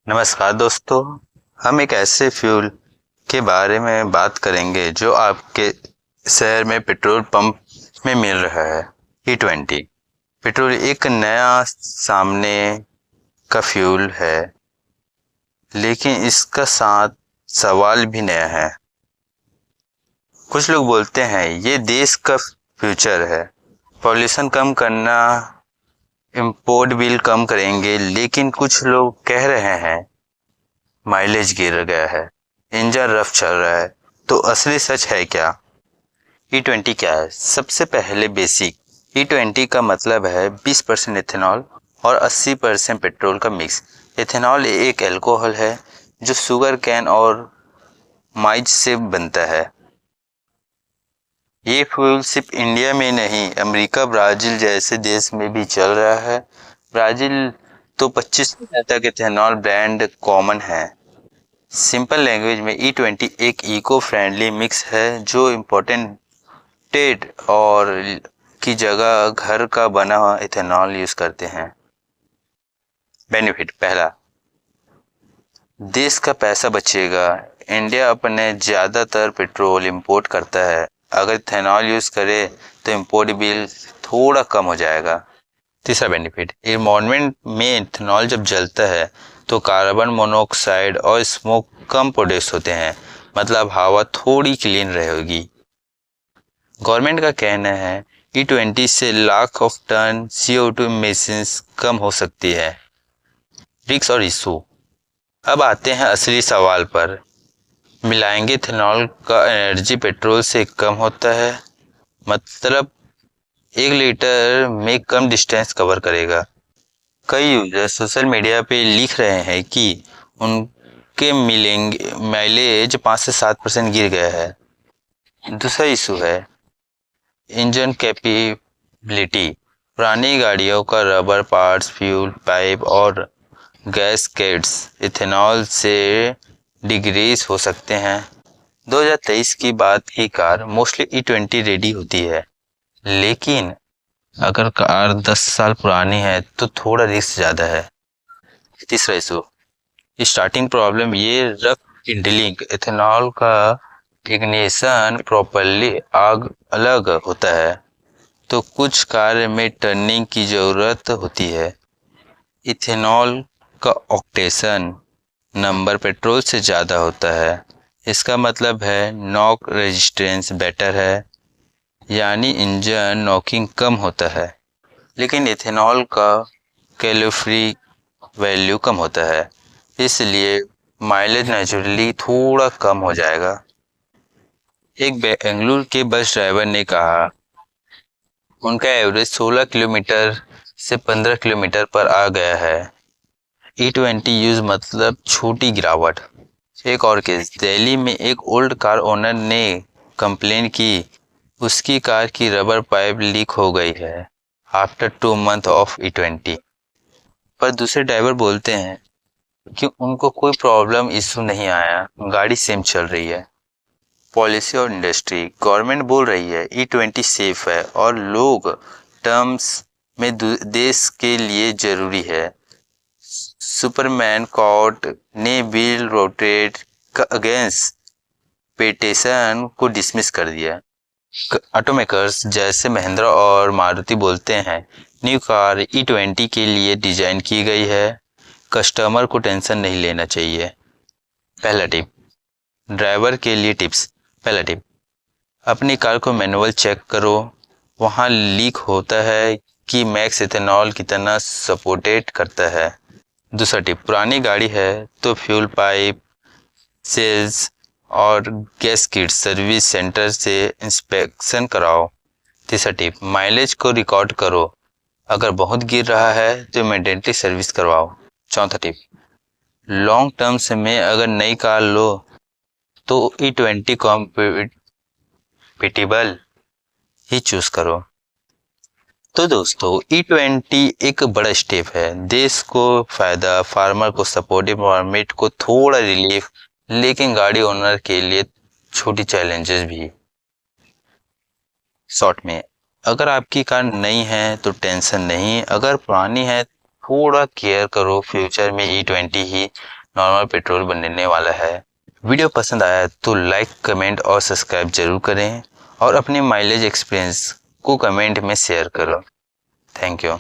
नमस्कार दोस्तों, हम एक ऐसे फ्यूल के बारे में बात करेंगे जो आपके शहर में पेट्रोल पंप में मिल रहा है। E20 पेट्रोल एक नया सामने का फ्यूल है, लेकिन इसका साथ सवाल भी नया है। कुछ लोग बोलते हैं ये देश का फ्यूचर है, पॉल्यूशन कम करना, इंपोर्ट बिल कम करेंगे, लेकिन कुछ लोग कह रहे हैं माइलेज गिर गया है, इंजन रफ चल रहा है। तो असली सच है क्या? E20 क्या है? सबसे पहले बेसिक, E20 का मतलब है 20% इथेनॉल और 80% पेट्रोल का मिक्स। इथेनॉल एक अल्कोहल है जो शुगर कैन और माइज से बनता है। ये फ्यूल सिर्फ इंडिया में नहीं, अमेरिका, ब्राजील जैसे देश में भी चल रहा है। ब्राजील तो 25% तक इथेनॉल ब्रांड कॉमन है। सिंपल लैंग्वेज में E20 एक इको फ्रेंडली मिक्स है जो इम्पोर्टेड और की जगह घर का बना इथेनॉल यूज करते हैं। बेनिफिट पहला, देश का पैसा बचेगा। इंडिया अपने ज़्यादातर पेट्रोल इंपोर्ट करता है, अगर इथेनॉल यूज करे तो इंपोर्ट बिल थोड़ा कम हो जाएगा। तीसरा बेनिफिट, एनवायरनमेंट में इथेनॉल जब जलता है तो कार्बन मोनोऑक्साइड और स्मोक कम प्रोड्यूस होते हैं, मतलब हवा थोड़ी क्लीन रहेगी। गवर्नमेंट का कहना है E20 से lakh of ton CO2 emissions कम हो सकती है। रिस्क और इशू, अब आते हैं असली सवाल पर। मिलाएंगे इथेनॉल का एनर्जी पेट्रोल से कम होता है, मतलब 1 लीटर में कम डिस्टेंस कवर करेगा। कई यूजर सोशल मीडिया पे लिख रहे हैं कि उनके मिलेंगे माइलेज 5 से 7% गिर गया है। दूसरा इशू है इंजन कैपेबिलिटी। पुरानी गाड़ियों का रबर पार्ट्स, फ्यूल पाइप और गैसकेट्स इथेनॉल से डिग्रेड हो सकते हैं। 2023 की बात की कार मोस्टली E20 रेडी होती है, लेकिन अगर कार 10 साल पुरानी है तो थोड़ा रिस्क ज़्यादा है। तीसरा इशू, स्टार्टिंग प्रॉब्लम, ये रफ इंडलिंग इथेनॉल का इग्निशन प्रॉपरली आग अलग होता है तो कुछ कार्य में टर्निंग की ज़रूरत होती है। इथेनॉल का ऑक्टेशन नंबर पेट्रोल से ज़्यादा होता है, इसका मतलब है नॉक रेजिस्टेंस बेटर है, यानी इंजन नॉकिंग कम होता है। लेकिन इथेनॉल का कैलोरी वैल्यू कम होता है, इसलिए माइलेज नेचुरली थोड़ा कम हो जाएगा। एक बेंगलुरु के बस ड्राइवर ने कहा उनका एवरेज 16 किलोमीटर से 15 किलोमीटर पर आ गया है। E20 यूज मतलब छोटी गिरावट। एक और केस, दिल्ली में एक ओल्ड कार ओनर ने कंप्लेन की उसकी कार की रबर पाइप लीक हो गई है आफ्टर 2 मंथ ऑफ E20। पर दूसरे ड्राइवर बोलते हैं कि उनको कोई प्रॉब्लम इशू नहीं आया, गाड़ी सेम चल रही है। पॉलिसी और इंडस्ट्री, गवर्नमेंट बोल रही है E20 सेफ है और लोग टर्म्स में देश के लिए जरूरी है। सुप्रीम कोर्ट ने बिल रोटेट का अगेंस्ट पेटिशन को डिसमिस कर दिया। ऑटोमेकर्स जैसे महिंद्रा और मारुति बोलते हैं न्यू कार E20 के लिए डिजाइन की गई है, कस्टमर को टेंशन नहीं लेना चाहिए। पहला टिप, ड्राइवर के लिए टिप्स। पहला टिप, अपनी कार को मैनुअल चेक करो, वहाँ लीक होता है कि मैक्स इथेनॉल कितना सपोर्टेट करता है। दूसरा टिप, पुरानी गाड़ी है तो फ्यूल पाइप, सेल्स और गैस किट सर्विस सेंटर से इंस्पेक्शन कराओ। तीसरा टिप, माइलेज को रिकॉर्ड करो, अगर बहुत गिर रहा है तो इमीडिएटली सर्विस करवाओ। चौथा टिप, लॉन्ग टर्म्स में अगर नई कार लो तो E20 कॉम्पिटिबल ही चूज करो। तो दोस्तों, E20 एक बड़ा स्टेप है, देश को फायदा, फार्मर को सपोर्ट, एनवायरनमेंट को थोड़ा रिलीफ, लेकिन गाड़ी ओनर के लिए छोटी चैलेंजेस भी। शॉर्ट में, अगर आपकी कार नई है तो टेंशन नहीं, अगर पुरानी है थोड़ा केयर करो, फ्यूचर में E20 ही नॉर्मल पेट्रोल बनने वाला है। वीडियो पसंद आया तो लाइक, कमेंट और सब्सक्राइब जरूर करें और अपने माइलेज एक्सपीरियंस को कमेंट में शेयर करो। Thank you.